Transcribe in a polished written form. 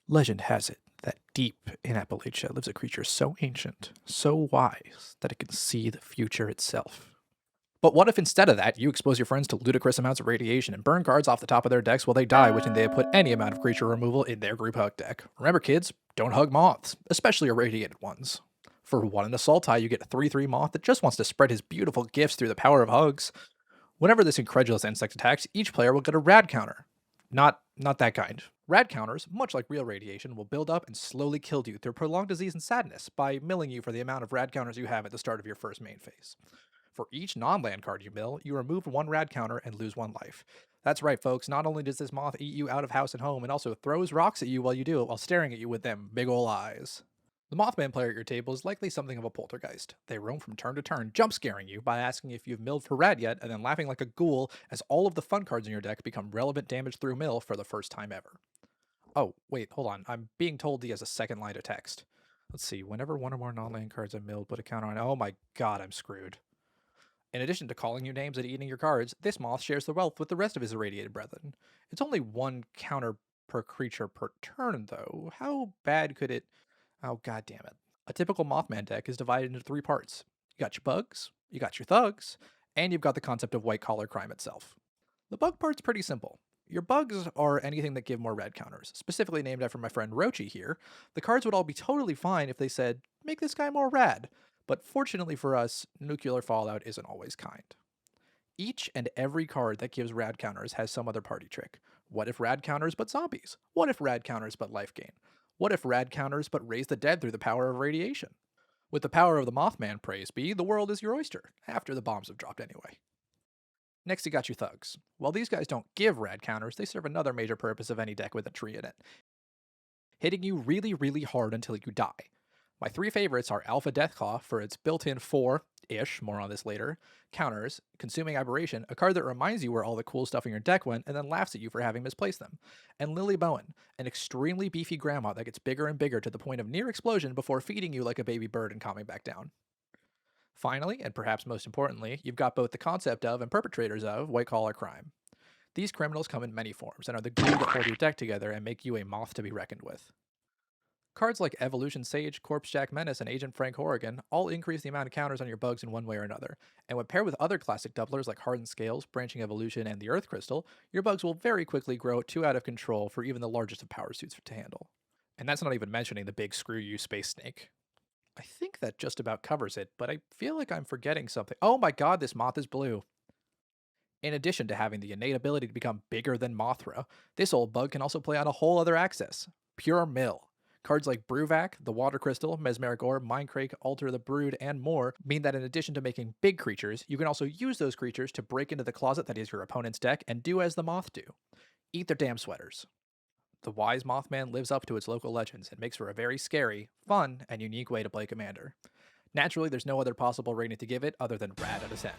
Legend has it that deep in Appalachia lives a creature so ancient, so wise, that it can see the future itself. But what if instead of that, you expose your friends to ludicrous amounts of radiation and burn cards off the top of their decks while they die, wishing they had put any amount of creature removal in their group hug deck? Remember, kids, don't hug moths, especially irradiated ones. For 1 in Assault Tie, you get a 3/3 moth that just wants to spread his beautiful gifts through the power of hugs. Whenever this incredulous insect attacks, each player will get a rad counter. Not that kind. Rad counters, much like real radiation, will build up and slowly kill you through prolonged disease and sadness by milling you for the amount of rad counters you have at the start of your first main phase. For each non-land card you mill, you remove 1 rad counter and lose 1 life. That's right, folks, not only does this moth eat you out of house and home, it also throws rocks at you while you do it while staring at you with them big ol' eyes. The Mothman player at your table is likely something of a poltergeist. They roam from turn to turn, jump scaring you by asking if you've milled for rad yet, and then laughing like a ghoul as all of the fun cards in your deck become relevant damage through mill for the first time ever. Oh, wait, hold on. I'm being told he has a second line of text. Let's see. Whenever 1 or more non-land cards are milled, put a counter on. Oh my god, I'm screwed. In addition to calling you names and eating your cards, this moth shares the wealth with the rest of his irradiated brethren. It's only 1 counter per creature per turn, though. How bad could it... Oh, god damn it. A typical Mothman deck is divided into 3 parts. You got your bugs, you got your thugs, and you've got the concept of white-collar crime itself. The bug part's pretty simple. Your bugs are anything that give more red counters, specifically named after my friend Rochi here. The cards would all be totally fine if they said, make this guy more rad. But fortunately for us, nuclear fallout isn't always kind. Each and every card that gives rad counters has some other party trick. What if rad counters but zombies? What if rad counters but life gain? What if rad counters but raise the dead through the power of radiation? With the power of the Mothman, praise be, the world is your oyster, after the bombs have dropped anyway. Next, you got your thugs. While these guys don't give rad counters, they serve another major purpose of any deck with a tree in it. Hitting you really, really hard until you die. My 3 favorites are Alpha Deathclaw for its built-in 4-ish, more on this later, counters, Consuming Aberration, a card that reminds you where all the cool stuff in your deck went and then laughs at you for having misplaced them, and Lily Bowen, an extremely beefy grandma that gets bigger and bigger to the point of near explosion before feeding you like a baby bird and calming back down. Finally, and perhaps most importantly, you've got both the concept of and perpetrators of white-collar crime. These criminals come in many forms and are the glue that hold your deck together and make you a moth to be reckoned with. Cards like Evolution Sage, Corpse Jack Menace, and Agent Frank Horrigan all increase the amount of counters on your bugs in one way or another, and when paired with other classic doublers like Hardened Scales, Branching Evolution, and the Earth Crystal, your bugs will very quickly grow too out of control for even the largest of power suits to handle. And that's not even mentioning the big screw you Space Snake. I think that just about covers it, but I feel like I'm forgetting something. Oh my god, this moth is blue. In addition to having the innate ability to become bigger than Mothra, this old bug can also play on a whole other axis. Pure mill. Cards like Brewvac, the Water Crystal, Mesmeric Orb, Mindcrake, Alter the Brood, and more mean that in addition to making big creatures, you can also use those creatures to break into the closet that is your opponent's deck and do as the moth do. Eat their damn sweaters. The wise Mothman lives up to its local legends and makes for a very scary, fun, and unique way to play Commander. Naturally, there's no other possible rating to give it other than rad out of 10.